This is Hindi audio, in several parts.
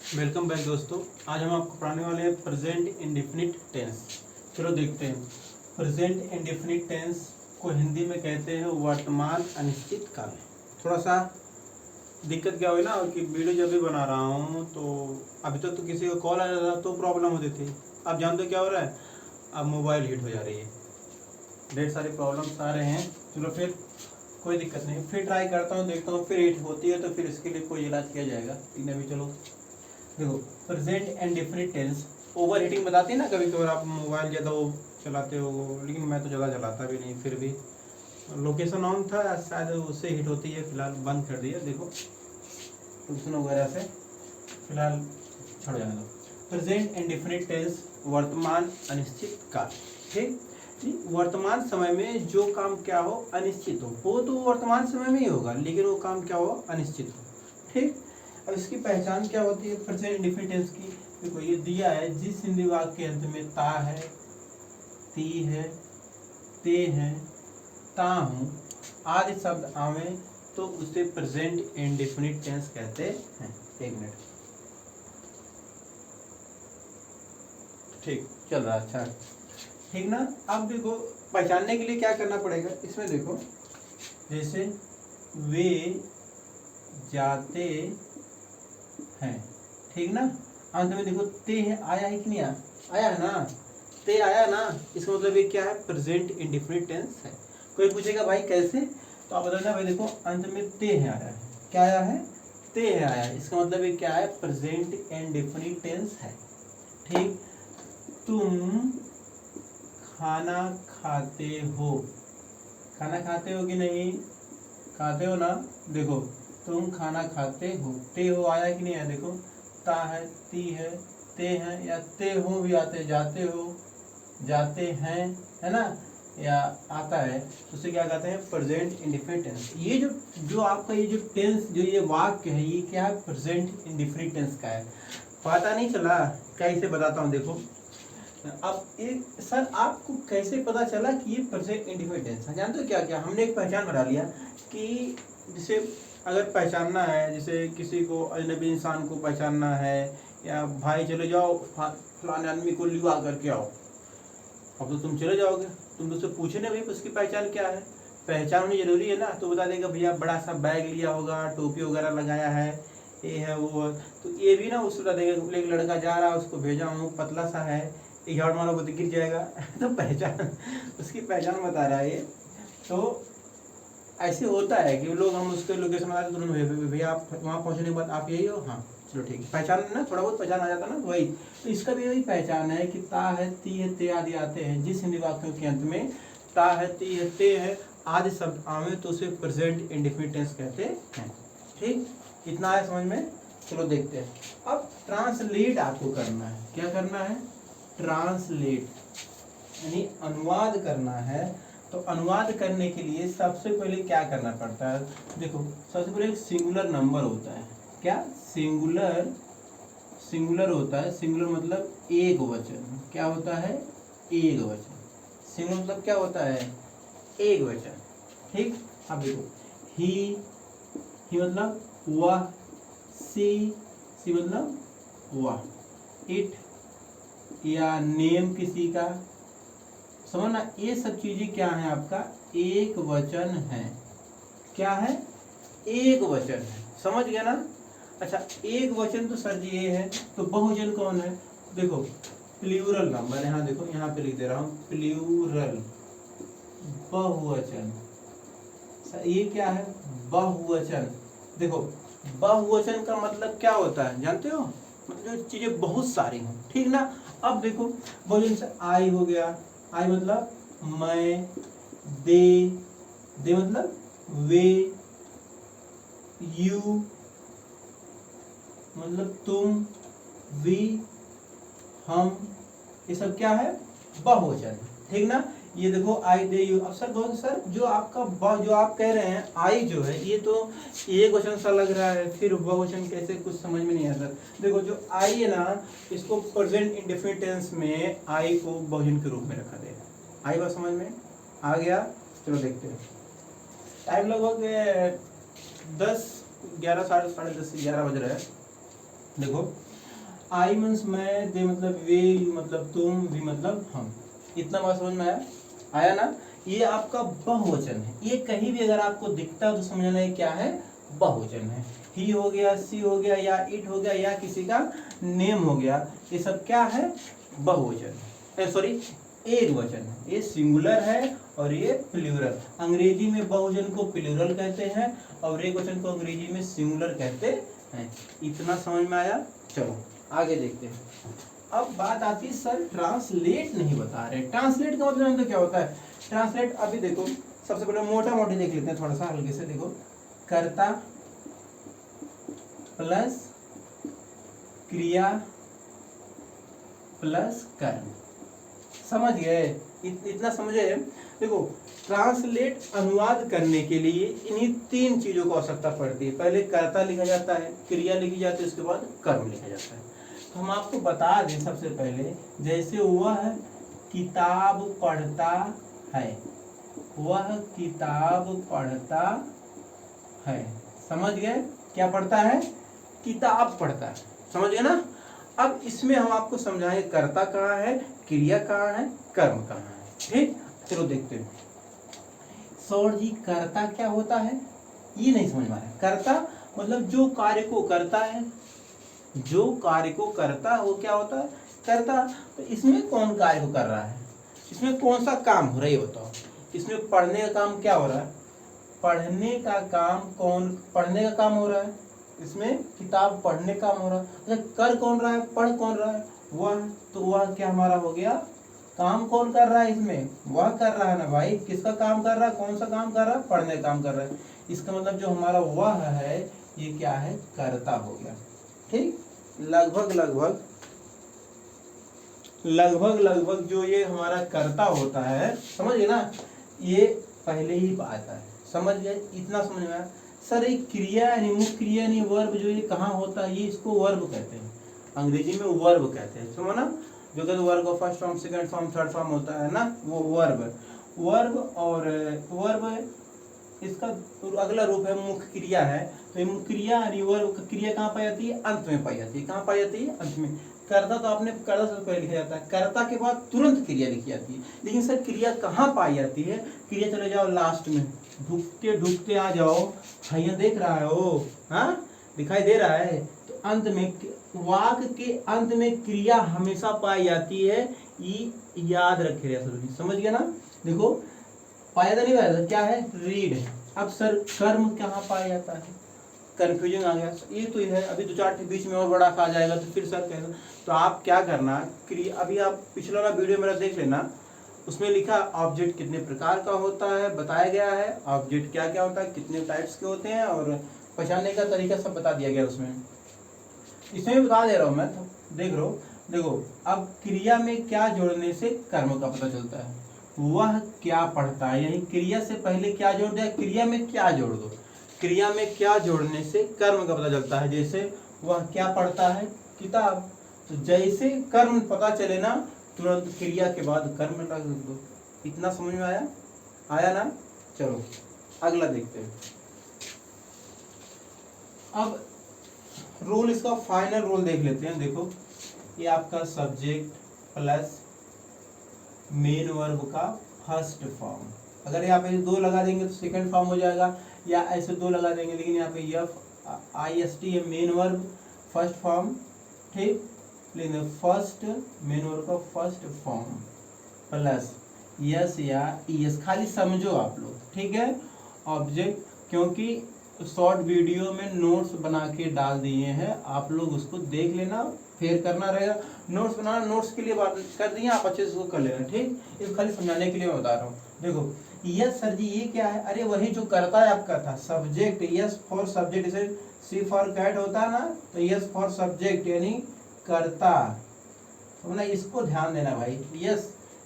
वेलकम बैक दोस्तों। आज हम आपको पढ़ाने वाले हैं प्रेजेंट इंडेफिनिट टेंस। चलो देखते हैं। प्रेजेंट इंडेफिनिट टेंस को हिंदी में कहते हैं वर्तमान अनिश्चित काल। थोड़ा सा दिक्कत क्या हुई ना कि वीडियो जब भी बना रहा हूँ तो अभी तक तो किसी का कॉल आ जाता तो प्रॉब्लम होती थी। अब जानते हो क्या हो रहा है, अब मोबाइल हीट हो जा रही है, ढेर सारे प्रॉब्लम्स आ रहे हैं। चलो फिर कोई दिक्कत नहीं, फिर ट्राई करता हूँ, देखता हूँ, फिर हीट होती है तो फिर इसके लिए कोई इलाज किया जाएगा। लेकिन अभी चलो देखो, present and definite tense over heating बताती है ना, कभी कभार आप मोबाइल ज़्यादा वो चलाते हो, लेकिन मैं तो ज़्यादा चलाता भी नहीं, फिर भी लोकेशन ऑन था शायद उससे हीट होती है। फिलहाल बंद कर दिया, देखो ट्यूशन वगैरह से फिलहाल छोड़ जाने दो। प्रेजेंट एंड डेफिनिट टेंस वर्तमान अनिश्चित काल। ठीक, वर्तमान समय में जो काम क्या हो अनिश्चित हो, वो तो वर्तमान समय में ही होगा, लेकिन वो काम क्या हो अनिश्चित हो। ठीक, अब इसकी पहचान क्या होती है प्रेजेंट इंडेफिनिट टेंस की? देखो ये दिया है, जिस हिंदी वाक्य के अंत में ता है, ती है, ते है, ता हूँ आदि शब्द आवे तो उसे प्रेजेंट इंडेफिनिट टेंस कहते हैं। एक मिनट, ठीक चल रहा, अच्छा ठीक ना। अब देखो पहचानने के लिए क्या करना पड़ेगा, इसमें देखो जैसे वे जाते हैं, ठीक ना। अंत में देखो ते है, आया है कि नहीं आया है ना, ते आया ना, इसका मतलब ये क्या है प्रेजेंट इंडेफिनिट टेंस है। कोई पूछेगा भाई कैसे, तो आप बताना भाई देखो अंत में ते है आया है, क्या आया है, ते है आया है, इसका मतलब ये क्या है प्रेजेंट इंडेफिनिट टेंस है। ठीक, तुम खाना खाते हो, खाना खाते हो कि नहीं, खाते हो ना। देखो तुम खाना खाते हो, ते हो आया कि नहीं आया, देखो ता है, ती है, ते हैं, या ते हो भी आते, जाते हो, जाते हैं, है ना, या आता है, तो उसे क्या कहते हैं प्रेजेंट इंडेफिनिट टेंस। ये जो आपका ये जो टेंस, जो ये वाक्य है, ये क्या है प्रेजेंट इंडेफिनिट टेंस का है। पता नहीं चला, कैसे बताता हूँ देखो। अब एक सर आपको कैसे पता चला कि ये प्रेजेंट इंडेफिनिट टेंस है? जानते हो क्या क्या हमने एक पहचान बना लिया कि जैसे अगर पहचानना है, जैसे किसी को अजनबी इंसान को पहचानना है, या भाई चले जाओ फलाने आदमी को लिवा करके आओ, अब तो तुम चले जाओगे, तुम तो उससे पूछे ना भाई उसकी पहचान क्या है, पहचान होनी जरूरी है ना। तो बता देगा भैया बड़ा सा बैग लिया होगा, टोपी वगैरह लगाया है, ये है वो है। तो ये भी ना उसको बता देगा एक लड़का जा रहा है, उसको भेजा हूँ, पतला सा है, एक झाड़ मारो तो गिर जाएगा तो पहचान, उसकी पहचान बता रहा है ये। तो ऐसे होता है कि लोग, हम उसके लोकेशन बता तुरंत भैया आप वहाँ पहुँचने के बाद आप यही हो, हाँ चलो ठीक है, पहचान ना थोड़ा बहुत पहचान आ जाता ना, तो वही। तो इसका भी वही पहचान है कि ता है, ती है, ते आदि आते हैं, जिस हिंदी वाक्यों के अंत में ता है, ती है, ते है आदि शब्द आवे तो उसे प्रेजेंट इंडेफिनिट टेंस कहते हैं। ठीक, इतना है समझ में। चलो देखते हैं। अब ट्रांसलेट आपको करना है, क्या करना है, ट्रांसलेट यानी अनुवाद करना है। तो अनुवाद करने के लिए सबसे पहले क्या करना पड़ता है, देखो सबसे पहले एक सिंगुलर नंबर होता है, क्या सिंगुलर, सिंगुलर होता है, सिंगुलर मतलब एक वचन, क्या होता है एक वचन, सिंगुलर मतलब क्या होता है एक वचन। ठीक, अब देखो ही मतलब वह, सी मतलब वह, इट या नेम किसी का, समझना ये सब चीजें क्या है आपका एक वचन है, क्या है एक वचन है, समझ गया ना। अच्छा एक वचन तो सर जी ये है, तो बहुवचन कौन है, देखो प्लूरल नंबर, यहाँ देखो यहाँ पे लिख दे रहा हूँ प्लूरल, बहुवचन, ये क्या है बहुवचन। देखो बहुवचन का मतलब क्या होता है जानते हो, मतलब जो चीजें बहुत सारी हों, ठीक ना। अब देखो बहुवचन से आई हो गया, आई मतलब मैं, दे मतलब वे, यू मतलब तुम, वी हम, ये सब क्या है बहुवचन, ठीक ना। ये देखो आई, दे, यू। अब सर बहुत सर जो आपका जो आप कह रहे हैं आई जो है ये तो एक वचन सा लग रहा है, फिर बहुवचन कैसे, कुछ समझ में नहीं आता। देखो जो आई है ना, इसको प्रेजेंट इंडेफिनिट टेंस में आई को बहुवचन के रूप में रखा गया है। आई बात समझ में आ गया। चलो देखते हैं, टाइम लगभग 10, 11, साढ़े 10 11 बज रहा है। देखो आई मीन्स मैं, दे मतलब वे, यू मतलब तुम, वी मतलब हम। इतना बात समझ में आया? आया ना? ये आपका बहुवचन है। ये कहीं भी अगर आपको दिखता है तो समझना है क्या है, बहुवचन है। ही हो गया, सी हो गया, या इट हो गया, या किसी का नेम हो गया, ये सब क्या है, बहुवचन, सॉरी एक वचन है। ये सिंगुलर है और ये प्लूरल। अंग्रेजी में बहुवचन को प्लूरल कहते हैं और एक वचन को अंग्रेजी में सिंगुलर कहते हैं। इतना समझ में आया? चलो आगे देखते हैं। अब बात आती है सर ट्रांसलेट नहीं बता रहे। ट्रांसलेट का मतलब तो क्या होता है? ट्रांसलेट अभी देखो, सबसे पहले मोटा मोटी देख लेते हैं, थोड़ा सा हल्के से देखो। कर्ता प्लस क्रिया प्लस कर्म, समझ गए? इतना समझे? देखो ट्रांसलेट अनुवाद करने के लिए इन्हीं तीन चीजों को आवश्यकता पड़ती है। पहले कर्ता लिखा जाता है, क्रिया लिखी जाती है, उसके बाद कर्म लिखा जाता है। तो हम आपको बता दें सबसे पहले, जैसे वह किताब पढ़ता है, वह किताब पढ़ता है, समझ गए? क्या पढ़ता है? किताब पढ़ता है, समझ गए ना? अब इसमें हम आपको समझाएंगे कर्ता कहाँ है, क्रिया कहाँ है, कर्म कहाँ है। ठीक, चलो देखते हैं। सौर जी कर्ता क्या होता है, ये नहीं समझ में आ रहा है। कर्ता मतलब जो कार्य को करता है, जो कार्य को करता है वो क्या होता है, कर्ता। तो इसमें कौन कार्य को कर रहा है, इसमें कौन सा काम हो रहा है ये बताओ। इसमें पढ़ने का काम क्या हो रहा है, पढ़ने का काम कौन, पढ़ने का काम हो रहा है, इसमें किताब पढ़ने का काम हो रहा है। अच्छा कर कौन रहा है, पढ़ कौन रहा है, वह। तो वह क्या हमारा हो गया, काम कौन कर रहा है इसमें, वह कर रहा है ना भाई। किसका काम कर रहा है, कौन सा काम कर रहा है, पढ़ने का काम कर रहा है। इसका मतलब जो हमारा वह है ये क्या है, कर्ता हो गया। ठीक, लगभग लगभग लगभग लगभग जो ये हमारा कर्ता होता है, समझ गए ना, ये पहले ही आता है, समझ गए? इतना समझ में आया? सर एक क्रिया यानी मुख्य क्रिया यानी वर्ब जो ये कहाँ होता है, ये इसको वर्ब कहते हैं, अंग्रेजी में वर्ब कहते हैं, समझो ना। जो कहते वर्ब का first form, second form, third form होता है ना, वो वर्ब। वर्ब और वर्ब इसका अगला रूप है मुख्य क्रिया है। तो ये मुख्य क्रिया यानी वर्ब, क्रिया कहाँ पाई जाती है, अंत में पाई जाती है। कहाँ पाई जाती है, अंत में। कर्ता तो आपने कर्ता से पहले लिखा जाता है, कर्ता के बाद तुरंत क्रिया लिखी जाती है। लेकिन सर क्रिया कहाँ पाई जाती है, क्रिया चले जाओ लास्ट में, ढुकते ढुकते आ जाओ, भैया देख रहा है वो, हाँ दिखाई दे रहा है। तो अंत में, वाक्य के अंत में क्रिया हमेशा पाई जाती है, ये याद रखे, समझ गया ना। देखो पाया नहीं पाया, क्या है, रीड। अब सर कर्म कहाँ पाया जाता है, कंफ्यूजन आ गया ये तो है। अभी दो चार बीच में और बड़ा आ जाएगा तो फिर सर कहना। तो आप क्या करना, अभी आप पिछला वाला वीडियो मेरा देख लेना, उसमें लिखा ऑब्जेक्ट कितने प्रकार का होता है, बताया गया है ऑब्जेक्ट क्या क्या होता है, कितने टाइप्स के होते हैं और पहचानने का तरीका सब बता दिया गया उसमें। इसमें भी बता दे रहा हूँ मैं, तो देख लो। देखो अब क्रिया में क्या जोड़ने से कर्म का पता चलता है, वह क्या पढ़ता है, यानी क्रिया से पहले क्या जोड़ दिया, क्रिया में क्या जोड़ दो, क्रिया में क्या जोड़ने से कर्म का पता चलता है। जैसे वह क्या पढ़ता है, किताब। तो जैसे कर्म पता चले ना, तुरंत क्रिया के बाद कर्म लगा दो। इतना समझ में आया? आया ना? चलो अगला देखते हैं। अब रोल, इसका फाइनल रोल देख लेते हैं। देखो ये आपका सब्जेक्ट प्लस मेन वर्ब का फर्स्ट फॉर्म। अगर यहाँ पे दो लगा देंगे तो सेकंड फॉर्म हो जाएगा, या ऐसे दो लगा देंगे, लेकिन यहाँ पे FIST है मेन वर्ब फर्स्ट फॉर्म। ठीक, लेकिन फर्स्ट मेन वर्ब का फर्स्ट फॉर्म प्लस यस या ES, खाली समझो आप लोग, ठीक है। ऑब्जेक्ट, क्योंकि शॉर्ट वीडियो में नोट्स बना के डाल दिए हैं, आप लोग उसको देख लेना, फिर करना रहेगा। नोट्स बनाना, नोट्स के लिए बात कर दिए, आप अच्छे से उसको कर लेना। ठीक, इसको खाली समझाने के लिए मैं बता रहा हूँ। देखो यस सर जी ये क्या है, अरे वही जो करता है आपका था, सब्जेक्ट, यस फॉर सब्जेक्ट, जैसे C फॉर कैट होता है ना, तो यस फॉर सब्जेक्ट यानी करता। तो ना इसको ध्यान देना भाई,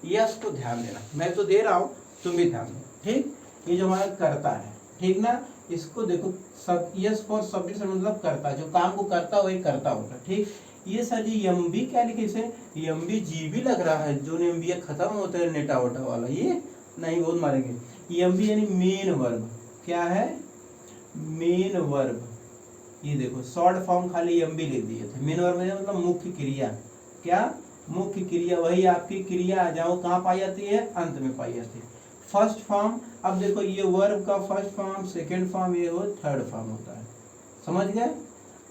यस को ध्यान देना, मैं तो दे रहा हूँ, तुम भी ध्यान दो। ठीक, ये जो हमारा करता है, ठीक ना, इसको देखो सब यस फॉर सब्जेक्ट मतलब करता, जो काम को करता वही करता होता। ठीक, ये सर जी MB क्या लिखे, इसे MB GB लग रहा है, जो MBA खत्म होता है नेटा वोटा वाला, ये नहीं बहुत मारेंगे। MB यानी मेन वर्ब, क्या है, मेन वर्ब, ये देखो शॉर्ट फॉर्म खाली एम बी लिख दिए थे। मेन वर्ब मतलब मुख्य क्रिया। क्या? मुख्य क्रिया। वही आपकी क्रिया आ जाओ कहाँ पाई जाती है? अंत में पाई जाती है। फर्स्ट फॉर्म, अब देखो ये वर्ब का फर्स्ट फॉर्म, सेकेंड फॉर्म, ये हो थर्ड फॉर्म होता है। समझ गए?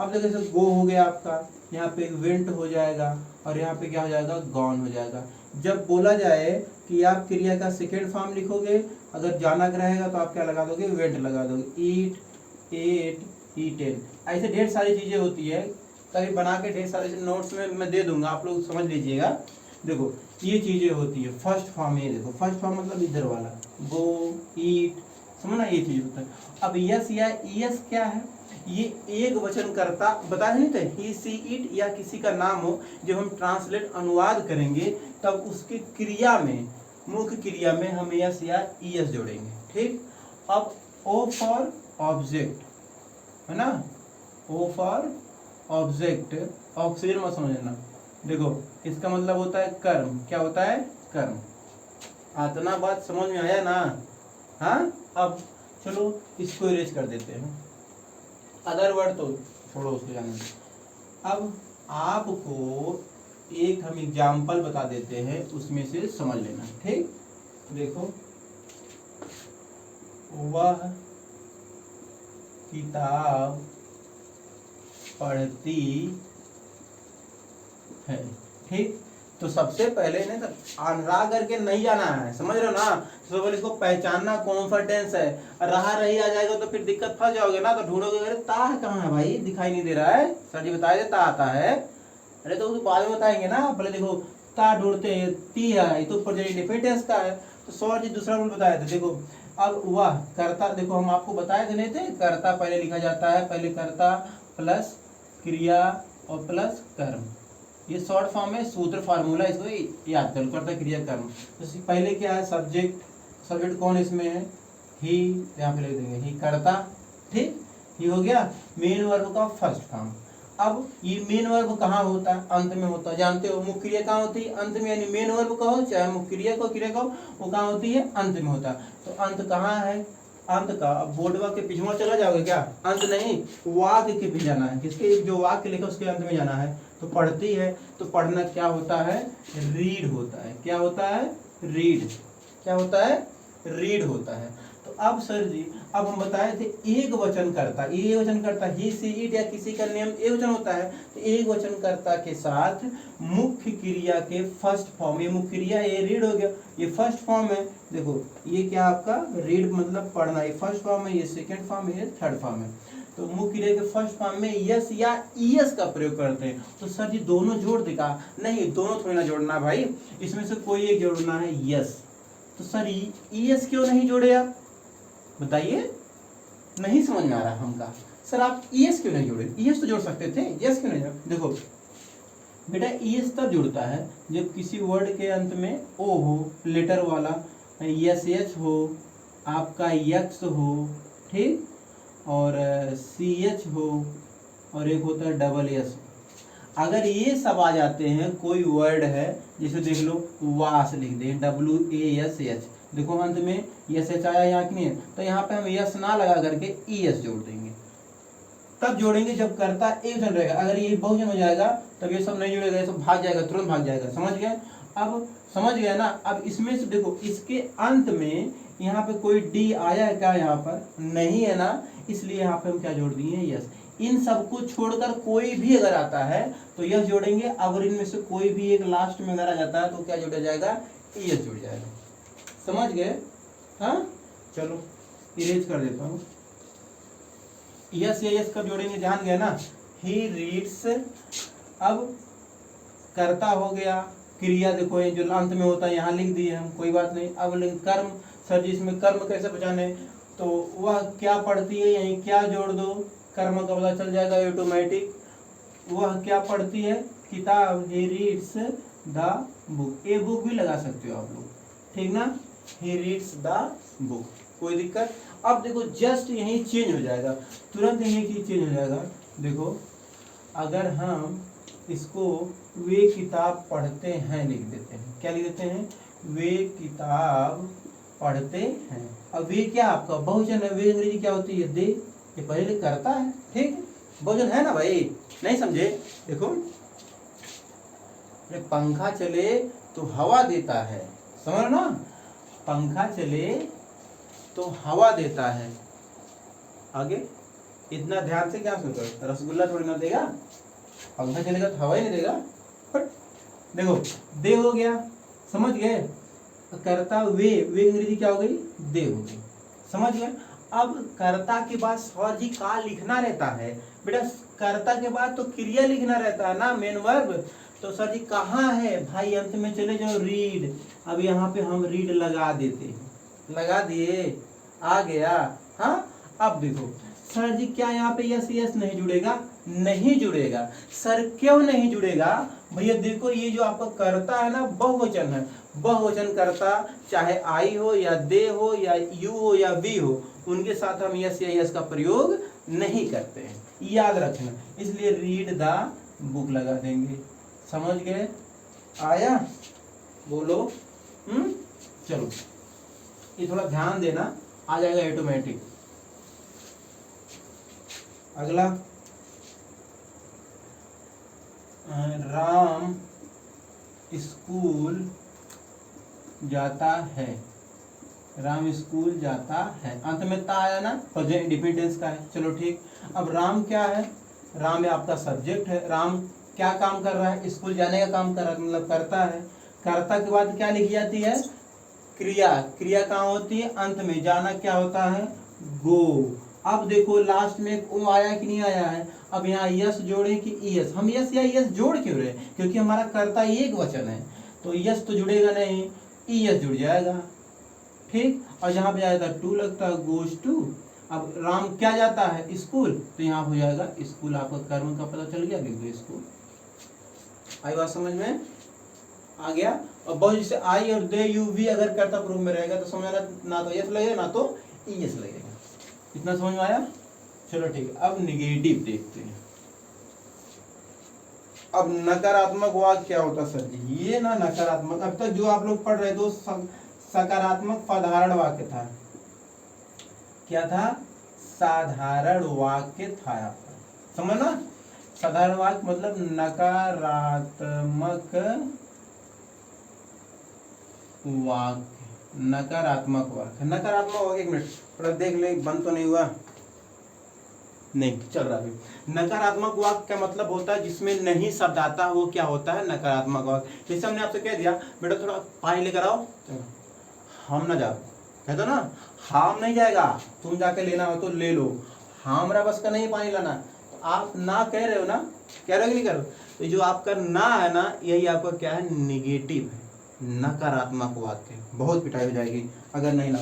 अब देखो जैसे गो हो गया आपका, यहाँ पे वेंट हो जाएगा और यहाँ पे क्या हो जाएगा? गॉन हो जाएगा। जब बोला जाए कि आप क्रिया का सेकेंड फॉर्म लिखोगे, अगर जाना रहेगा तो आप क्या लगा दोगे? वेंट लगा दोगे। ईट, एट, ईटेन, ऐसे ढेर सारी चीजें होती है। कभी बना के ढेर सारे नोट्स में मैं दे दूंगा, आप लोग समझ लीजिएगा। देखो ये चीजें होती है फर्स्ट फॉर्म। ये देखो फर्स्ट फॉर्म मतलब इधर वाला, गो, ईट, समझना, ये चीज होता है। अब यस या यस क्या है? ये एक वचन करता, बता नहीं थे, ही, सी, इट या किसी का नाम हो, जब हम ट्रांसलेट अनुवाद करेंगे तब उसकी क्रिया में, मुख्य क्रिया में हम यस या ईएस जोड़ेंगे। ठीक। अब ओ फॉर ऑब्जेक्ट है ना, ओ फॉर ऑब्जेक्ट, ऑक्सीजन मत समझना। देखो इसका मतलब होता है कर्म। क्या होता है? कर्म। इतना बात समझ में आया ना? हाँ। अब चलो इसको इरेज कर देते हैं, अदर वर्ड तो छोड़ो, उसको जाने दो। अब आपको एक हम एग्जाम्पल बता देते हैं, उसमें से समझ लेना। ठीक। देखो वह किताब पढ़ती है। ठीक। तो सबसे पहले ना अनरा करके नहीं जाना है, समझ रहे हो ना? सबसे पहले इसको पहचानना कॉन्फिडेंस है। रहा रही आ जाएगा तो फिर दिक्कत फंस जाओगे ना, तो ढूंढोगे अरे ता कहाँ है भाई, दिखाई नहीं दे रहा है, सर जी बताए ता आता है। अरे तो बाद में बताएंगे ना, पहले देखो ता ढूंढते हैं, ती है, तो प्रेजेंट टेंस का है। तो सर जी दूसरा रूल बताए थे। देखो अब वह कर्ता, देखो हम आपको बताए थे नहीं थे, कर्ता पहले लिखा जाता है, पहले कर्ता प्लस क्रिया और प्लस कर्म। ये शॉर्ट फॉर्म है, सूत्र फार्मूला, इसको याद करो, कर्ता क्रिया कर्म। तो पहले क्या है? सब्जेक्ट। सब्जेक्ट कौन इसमें है? ही, यहाँ पे लिख देंगे ही कर्ता। ठीक। ये हो गया मेन वर्ब का फर्स्ट फॉर्म। अब ये मेन वर्ब कहाँ होता है? अंत में होता है। जानते हो मुख्य क्रिया कहाँ होती है? अंत में। यानी मेन वर्ब कहो चाहे मुख्य क्रिया को, क्रिया कहो, वो कहाँ होती है? अंत में होता है। तो अंत कहाँ है? अंत का, अब बोर्डवा के पिछुआ चला जाओगे क्या? अंत नहीं, वाक्य के पीछे जाना है। किसके? जो वाक्य लिखा उसके अंत में जाना है। तो पढ़ती है, तो पढ़ना क्या होता है? रीड होता है। क्या होता है? रीड। क्या होता है? रीड होता है। तो अब सर जी, अब हम बताए थे एक वचन करता, ये वचन करता ही, सी, इट या किसी का नियम एक वचन होता है। तो एक वचन करता के साथ मुख्य क्रिया के फर्स्ट फॉर्म, ये मुख्य क्रिया, ये रीड हो गया, ये फर्स्ट फॉर्म है। देखो ये क्या आपका? रीड मतलब पढ़ना, ये फर्स्ट फॉर्म है, ये सेकेंड फॉर्म है, ये थर्ड फॉर्म है। तो मुख्य क्रिया के फर्स्ट फॉर्म में यस या ईएस का प्रयोग करते हैं। तो सर जी दोनों जोड़ देगा? नहीं, दोनों थोड़ी ना जोड़ना भाई, इसमें से कोई एक जोड़ना है, यस। तो सर ईएस क्यों नहीं जोड़े आप? बताइए, नहीं समझ में आ रहा हमका। सर आप ईएस क्यों नहीं जोड़े? ईएस तो जोड़ सकते थे, यस क्यों नहीं जोड़े? देखो बेटा, ईएस तब जुड़ता है जब किसी वर्ड के अंत में ओ हो, लेटर वाला, एस एच हो, आपका यक्स हो, ठीक, और सी एच हो, और एक होता है डबल एस। अगर ये सब आ जाते हैं, कोई वर्ड है जैसे देख लो वास लिख दें, WASH, देखो अंत में यस एच आया यहाँ की नहीं है, तो यहाँ पे हम यस ना लगा करके ईएस जोड़ देंगे। तब जोड़ेंगे जब कर्ता एक जन रहेगा। अगर ये बहुजन हो जाएगा तब ये सब नहीं जुड़ेगा, ये सब भाग जाएगा, तुरंत भाग जाएगा। समझ गए? अब समझ गया ना? अब इसमें से देखो इसके अंत में यहाँ पे कोई डी आया है क्या? यहाँ पर नहीं है ना, इसलिए यहाँ पे हम क्या जोड़ दिए? यस। इन सबको छोड़कर कोई भी अगर आता है तो यस जोड़ेंगे। अगर इनमें से कोई भी एक लास्ट में अगर आ जाता है तो क्या जोड़ा जाएगा? यस जुड़ जाएगा। समझ गए? हाँ, चलो इरेज कर देता हूँ। यस या यस कब जोड़ेंगे? जान गए ना? He reads. अब कर्ता हो गया, क्रिया देखो ये जो अंत में होता है यहाँ लिख दिए हम, कोई बात नहीं। अब कर्म, सर जी इसमें कर्म कैसे पहचाने? तो वह क्या पढ़ती है, यहीं क्या जोड़ दो, कर्म का पता चल जाएगा ऑटोमेटिक। वह क्या पढ़ती है? किताब। He reads the book. A book भी लगा सकते हो आप लोग, ठीक ना? ही रीड्स द बुक, कोई दिक्कत? अब देखो जस्ट यही चेंज हो जाएगा, तुरंत यही चीज चेंज हो जाएगा। देखो अगर हम इसको वे किताब पढ़ते हैं लिख देते हैं, क्या लिख देते हैं? वे किताब पढ़ते हैं। अब वे क्या आपका बहुवचन है, वे अंग्रेजी क्या होती है? दे। ये पहले करता है, ठीक। बहुवचन है ना भाई, नहीं समझे? देखो पंखा चले तो हवा देता है, समझ ना, पंखा चले तो हवा देता है। आगे इतना ध्यान से क्या सुनकर, रसगुल्ला थोड़ी ना देगा, पंखा चलेगा तो हवा ही नहीं देगा। बट देखो दे हो गया, समझ गए? कर्ता वे अंग्रेजी क्या हो गई, दे हो गई, समझ गए? अब कर्ता के बाद सर जी का लिखना रहता है बेटा, कर्ता के बाद तो क्रिया लिखना रहता है ना, मेन वर्ब। तो सर जी कहाँ है भाई, अंत में चले जाओ रीड। अब यहाँ पे हम रीड लगा देते हैं, लगा दिए, आ गया। हाँ अब देखो सर जी क्या यहाँ पे यस यस नहीं जुड़ेगा, नहीं जुड़ेगा। सर क्यों नहीं जुड़ेगा भैया? देखो ये जो आपका कर्ता है ना बहुवचन है, बहुवचन कर्ता चाहे आई हो या दे हो या यू हो या वी हो, उनके साथ हम यस या यस का प्रयोग नहीं करते हैं, याद रखना। इसलिए रीड द बुक लगा देंगे, समझ गए? आया? बोलो। चलो ये थोड़ा ध्यान देना, आ जाएगा ऑटोमेटिक। अगला राम स्कूल जाता है, राम स्कूल जाता है, अंत में ता आया ना, प्रेजेंट इंडिपेंडेंस का है। चलो ठीक। अब राम क्या है, राम है आपका सब्जेक्ट है। राम क्या काम कर रहा है, स्कूल जाने का काम कर रहा है, मतलब करता है। कर्ता के बाद क्या लिखी जाती है, क्रिया। क्रिया कहाँ होती है, अंत में। जाना क्या होता है, गो। अब देखो लास्ट में ओ आया कि नहीं आया है। अब यहाँ यस जोड़े कि यस, हम यस या यस जोड़ क्यों रहे, क्योंकि हमारा कर्ता एक वचन है, तो यस तो जुड़ेगा नहीं, यस जुड़ जाएगा, ठीक। और जहाँ पे जाएगा टू लगता है, गोज टू। अब राम क्या जाता है, स्कूल, तो यहाँ हो जाएगा स्कूल, आपका कर्म का पता चल गया, लिख दो स्कूल। आई बात समझ में? आ गया। और बहुत जैसे आई और दे यू वी अगर कर्ता रूप में रहेगा तो समझना, ना तो यस लगेगा ना तो यस लगेगा। इतना समझ में आया? चलो ठीक है। अब निगेटिव देखते हैं। अब नकारात्मक वाक्य क्या होता सर जी? ये ना नकारात्मक, अब तक जो आप लोग पढ़ रहे थे सकारात्मक साधारण वाक्य था। क्या था? साधारण वाक्य था आपका, समझना। साधारण वाक्य मतलब नकारात्मक वाक्य, नकारात्मक वाक्य। नकारात्मक वाक्य, एक मिनट थोड़ा देख ले, बंद तो नहीं हुआ, नहीं चल रहा है। नकारात्मक वाक्य का मतलब होता है जिसमें नहीं शब्द आता, वो क्या होता है, नकारात्मक वाक्य। जैसे हमने आपसे कह दिया बेटा थोड़ा पानी लेकर आओ, हम ना जाओ, कह दो ना, हम नहीं जाएगा, तुम जाके लेना हो तो ले लो, हमारा बस का नहीं पानी लाना, तो आप ना कह रहे हो ना, कह रहे हो कि नहीं कह रहे हो? तो जो आपका ना है ना, यही आपका क्या है, निगेटिव है, नकारात्मक वाक्य। बहुत पिटाई हो जाएगी अगर नहीं ना।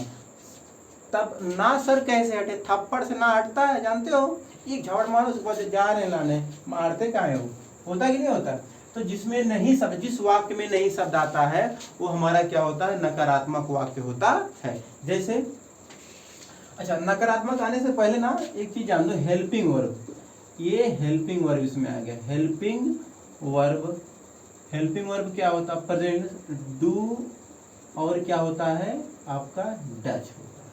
तब ना सर कैसे हटे, थप्पड़ से ना हटता है, जानते हो? एक झाड़ मारो उसके बाद जा रहे लाने, मारते कहाँ है वो, होता कि नहीं होता? तो जिसमें नहीं शब्द, जिस वाक्य में नहीं शब्द आता है वो हमारा क्या होता है, नकारात्मक वाक्य होता है। जैसे अच्छा, नकारात्मक आने से पहले ना एक चीज जान लो, हेल्पिंग वर्ब। ये हेल्पिंग वर्ब इसमें आ गया, हेल्पिंग वर्ब। हेल्पिंग वर्ब क्या होता है, प्रेजेंट डू, और क्या होता है आपका डज होता है,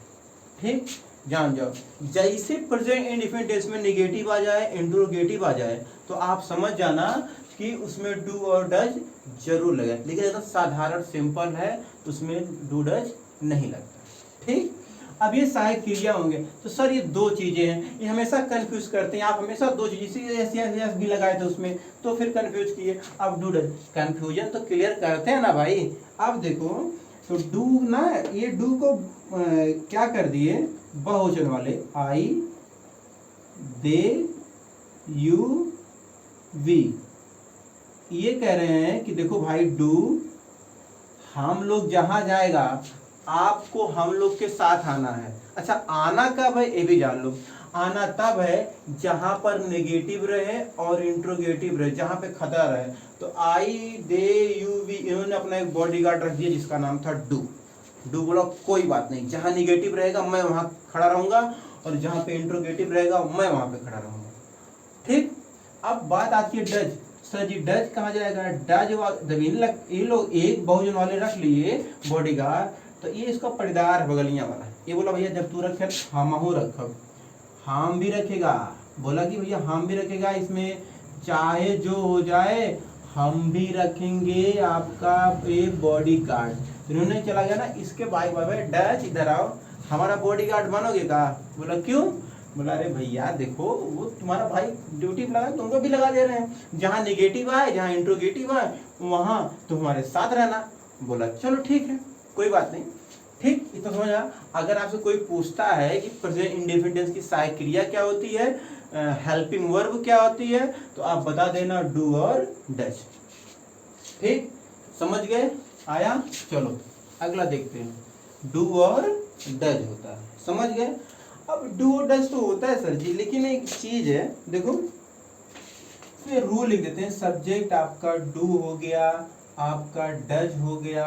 ठीक। जान जाओ, जैसे प्रेजेंट इंडेफिनिट टेंस में निगेटिव आ जाए, इंट्रोगेटिव आ जाए, तो आप समझ जाना कि उसमें डू और डज जरूर लगे। लेकिन अगर साधारण सिंपल है तो उसमें डू डज नहीं लगता, ठीक। अब ये सहायक क्रिया होंगे, तो सर ये दो चीजें हैं, ये हमेशा कंफ्यूज करते हैं आप, हमेशा दो चीजें, इसी यस भी लगाए थे उसमें तो फिर कंफ्यूज किए। अब डू डज, कंफ्यूजन तो क्लियर करते हैं ना भाई। अब देखो तो डू ना, ये डू को क्या कर दिए, बहुवचन वाले, आई दे यू वी, ये कह रहे हैं कि देखो भाई डू, हम लोग जहां जाएगा आपको हम लोग के साथ आना है। अच्छा आना कब है ये भी जान लो, आना तब है जहां पर नेगेटिव रहे और इंट्रोगेटिव रहे, जहां पे खतरा रहे। तो आई दे यू वी, इन्होंने अपना एक बॉडीगार्ड रख दिया जिसका नाम था डू। डू बोला कोई बात नहीं, जहां निगेटिव रहेगा मैं वहां खड़ा रहूंगा, और जहां पे इंट्रोगेटिव रहेगा मैं वहां पे खड़ा रहूंगा, ठीक। अब बात आती है डज। सर जी डज कहाँ जाएगा, डज जब ये लोग एक बहुवचन वाले रख लिए बॉडीगार्ड, तो ये इसका परिदार है बगलिया वाला। ये बोला भैया जब तू रखे हम रखब, हम भी रखेगा, बोला कि भैया हम भी रखेगा इसमें, चाहे जो हो जाए हम भी रखेंगे आपका एक बॉडी गार्ड। तो इन्होंने चला गया ना इसके भाई बाबा डच इधर आओ हमारा बॉडी गार्ड बनोगे का? बोला क्यों? बोला अरे भैया देखो वो तुम्हारा भाई ड्यूटी लगा तुमको भी लगा दे रहे हैं, जहाँ निगेटिव आए जहाँ इंट्रोगेटिव आए वहाँ तुम हमारे साथ रहना। बोला चलो ठीक है कोई बात नहीं, ठीक इतना समझ आया। अगर आपसे कोई पूछता है कि प्रेजेंट इंडेफिनिट की सहायक क्रिया क्या होती है, हेल्पिंग वर्ब क्या होती है, तो आप बता देना डू और डच। ठीक समझ गए? आया? चलो अगला देखते हैं, डू और डज होता है, समझ गए? अब डू और डज तो होता है सर जी, लेकिन एक चीज है देखो इसमें रूल लिख देते हैं। सब्जेक्ट आपका डू हो गया, आपका डज हो गया,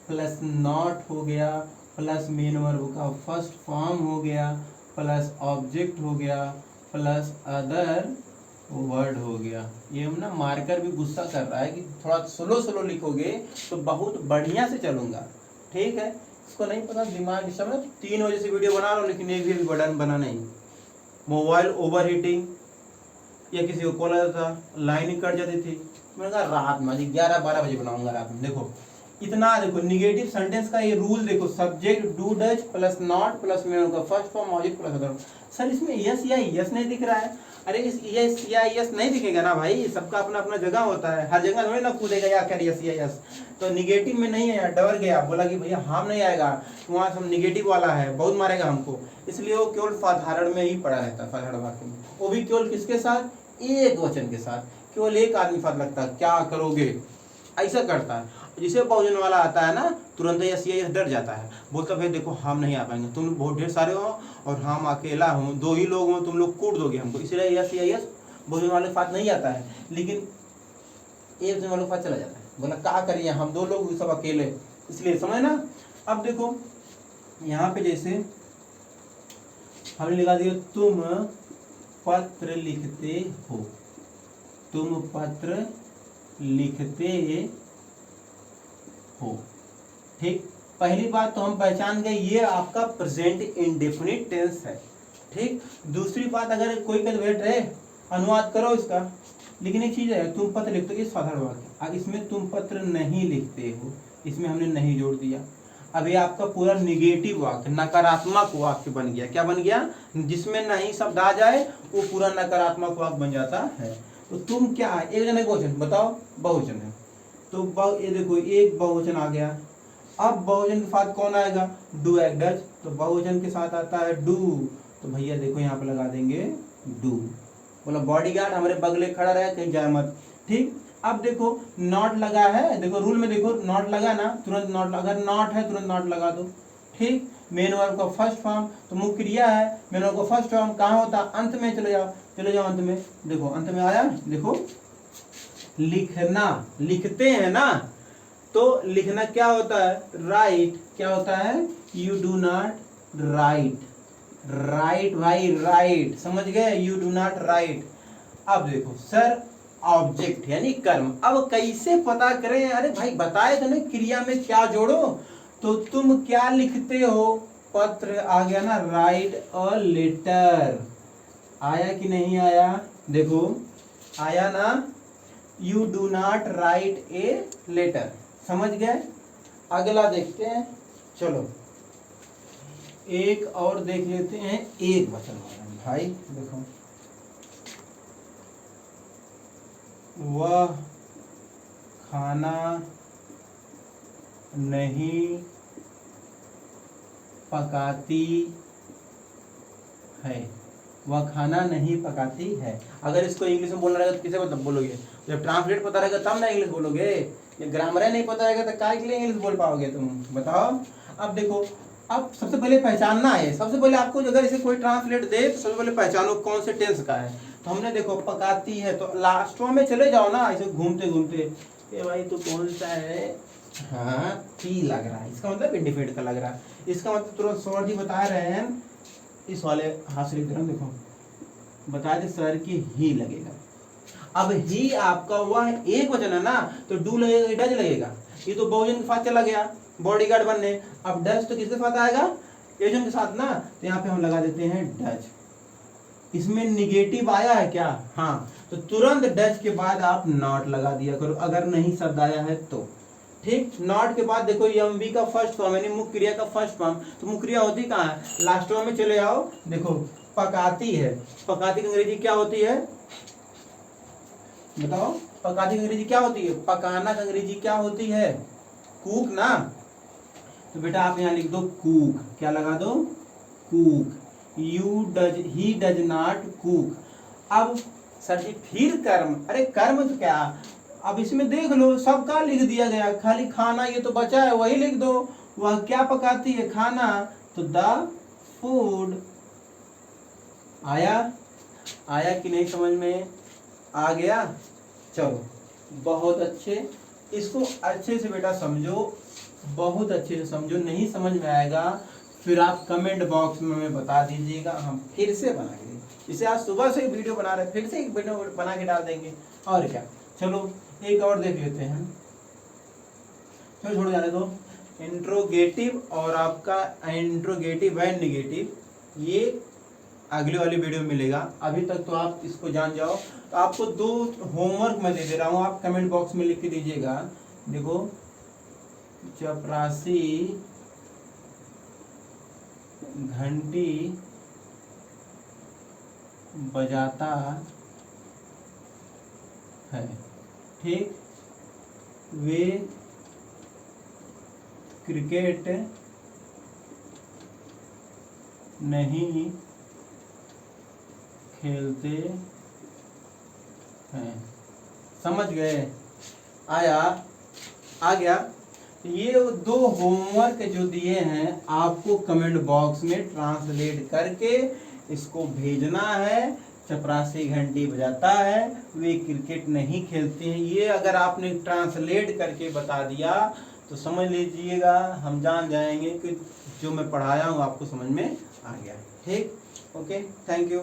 प्लस नॉट हो गया, प्लस मेन वर्ब का फर्स्ट फॉर्म हो गया, प्लस ऑब्जेक्ट हो गया, प्लस अदर वर्ड हो गया। ये हम ना मार्कर भी गुस्सा कर रहा है कि थोड़ा स्लो स्लो लिखोगे तो बहुत बढ़िया से चलूंगा, ठीक है? इसको नहीं पता दिमाग इस समय 3 बजे से वीडियो बना रहा हूँ लेकिन एक भी बटन बना नहीं। मोबाइल ओवर हीटिंग या किसी को कॉल आता था, लाइन ही कट जाती थी, मैंने कहा रात में 11-12 बजे बनाऊंगा रात में। देखो इतना देखो निगेटिव सेंटेंस का ये रूल देखो, subject do does plus not plus main का first form object plus other. Sir इसमें यस या यस नहीं दिख रहा है। अरे इस यस या यस नहीं दिखेगा ना भाई, सबका अपना अपना जगह होता है, हर जगह थोड़ी ना कूदेगा या कर यस या यस। तो निगेटिव में नहीं है, डर गया, बोला कि भैया हम नहीं आएगा, वहाँ सब निगेटिव वाला है, बहुत मारेगा हमको, इसलिए वो केवल साधारण में ही पड़ा रहता है, साधारण वाक्य में, वो भी केवल किसके साथ? एक वचन के साथ, केवल एक आदमी साथ लगता है, क्या करोगे ऐसा करता है। जिसे बहुजन वाला आता है ना तुरंत यस या यस डर जाता है, बोलता भाई देखो हम नहीं आ पाएंगे, तुम बहुत ढेर सारे हो और हम अकेला हूँ, 2 ही लोग हो, तुम लोग कूट दोगे हमको, इसलिए यस या यस बहुजन वाले के साथ नहीं आता है, लेकिन एक वचन वालों के साथ चला जाता है। बोला क्या करिए हम 2 लोग सब अकेले, इसलिए समझ ना। अब देखो यहाँ पे जैसे हमने लगा दिया तुम पत्र लिखते हो, तुम पत्र लिखते हो, ठीक। पहली बात तो हम पहचान गए ये आपका प्रेजेंट इंडेफिनिट टेंस है, ठीक। दूसरी बात अगर कोई कद बैठ रहे अनुवाद करो इसका, लेकिन एक चीज है तुम पत्र लिखते हो ये साधारण वाक्य, अब इसमें तुम पत्र नहीं लिखते हो, इसमें हमने नहीं जोड़ दिया। अब ये आपका पूरा निगेटिव वाक्य नकारात्मक वाक्य बन गया, क्या बन गया? जिसमें नहीं शब्द आ जाए वो पूरा नकारात्मक वाक्य बन जाता है। तो तुम क्या है? एक जन एक बहुवचन, बताओ बहुवचन है तो ये देखो एक बहुवचन आ गया। अब बहुवचन के साथ कौन आएगा? डू एग डज, तो बहुवचन के साथ आता है डू, तो भैया देखो यहाँ पे लगा देंगे डू। बोला बॉडीगार्ड हमारे बगले खड़ा रहे कहीं जाए मत, ठीक। अब देखो नॉट लगा है, देखो रूल में देखो नॉट लगा ना, तुरंत नॉट, अगर नॉट है तुरंत नॉट लगा दो, ठीक। मेन वर्ब का फर्स्ट फॉर्म तो मुख्य क्रिया है, मेन वर्ब का फर्स्ट फॉर्म कहाँ होता? अंत में चले जाओ, चले जाओ अंत में, देखो अंत में आया, देखो लिखना, लिखते हैं ना, तो लिखना क्या होता है? राइट, क्या होता है? You do not right, right भाई राइट, समझ गए? You do not right. अब देखो सर ऑब्जेक्ट यानी कर्म, अब कैसे पता करें? अरे भाई बताए तो नहीं क्रिया में क्या जोड़ो, तो तुम क्या लिखते हो? पत्र आ गया ना, राइट अ लेटर, आया कि नहीं आया? देखो आया ना, you do not write a letter, समझ गए? अगला देखते हैं, चलो एक और देख लेते हैं, एक वचन भाई देखो, वह खाना नहीं पकाती है, वह खाना नहीं पकाती है। अगर इसको इंग्लिश में बोलना रहेगा तो किसे मतलब बोलोगे? जब ट्रांसलेट पता रहेगा तब ना इंग्लिश बोलोगे, ये ग्रामर नहीं पता रहेगा तो काय के लिए इंग्लिश बोल पाओगे तुम, बताओ। अब देखो, अब सबसे पहले पहचानना है, सबसे पहले आपको अगर इसे कोई ट्रांसलेट दे तो सबसे पहले पहचानो कौन से टेंस का है। तो हमने देखो पकाती है, तो लास्टों में चले जाओ ना ऐसे घूमते घूमते, ये भाई तो कौन सा है? हाँ टी लग रहा है, इसका मतलब इंडिफिनिट का लग रहा है, इसका मतलब तुरंत सर जी बता रहे हैं, इस वाले हाथ से लिख रहा हूँ, देखो बता दे सर की ही लगेगा। अब ही आपका वह एक वचन है ना, तो डू लगेगा, डज लगेगा, ये तो बहुवचन के साथ चला गया बॉडीगार्ड बनने। अब डज तो किसके साथ आएगा? एजन के साथ ना, तो यहाँ पे हम लगा देते हैं डज, इसमें निगेटिव आया है क्या? हाँ, तो तुरंत डैश के बाद आप नॉट लगा दिया करो अगर नहीं शब्द आया है तो। ठीक, नॉट के बाद देखो एमवी का फर्स्ट फॉर्म यानी मुख्य क्रिया का फर्स्ट फॉर्म, तो मुख्य क्रिया होती कहाँ है? लास्ट फॉर्म में चले आओ, देखो पकाती है। पकाती की अंग्रेजी क्या होती है? बताओ, पकाती की अंग्रेजी क्या होती है? पकाना की अंग्रेजी क्या होती है? कुक ना। तो बेटा आप यहाँ लिख दो कुक, क्या लगा दो? Cook. He does not cook. अब सर जी फिर कर्म, अरे कर्म तो क्या, अब इसमें देख लो सबका लिख दिया गया, खाली खाना ये तो बचा है वही लिख दो। वह क्या पकाती है? खाना। तो द फूड। आया कि नहीं समझ में? आ गया? चलो बहुत अच्छे, इसको अच्छे से बेटा समझो, बहुत अच्छे से समझो। नहीं समझ में आएगा फिर आप कमेंट बॉक्स में हमें बता दीजिएगा, हम फिर से बना के देंगे। इसे आज सुबह से वीडियो बना रहे, फिर से एक वीडियो बना के डाल देंगे, और क्या। चलो एक और देख लेते हैं, चलो छोड़ जाने दो। इंट्रोगेटिव और आपका इंट्रोगेटिव एंड नेगेटिव, ये अगली वाली वीडियो में मिलेगा। अभी तक तो आप इसको जान जाओ। तो आपको 2 होमवर्क मैं दे दे रहा हूँ, आप कमेंट बॉक्स में लिख के दीजिएगा। देखो, चपरासी घंटी बजाता है। ठीक, वे क्रिकेट नहीं खेलते हैं। समझ गए? आया? आ गया? ये 2 होमवर्क जो दिए हैं आपको कमेंट बॉक्स में ट्रांसलेट करके इसको भेजना है। चपरासी घंटी बजाता है, वे क्रिकेट नहीं खेलते हैं, ये अगर आपने ट्रांसलेट करके बता दिया तो समझ लीजिएगा हम जान जाएंगे कि जो मैं पढ़ाया हूँ आपको समझ में आ गया। ठीक, ओके, थैंक यू।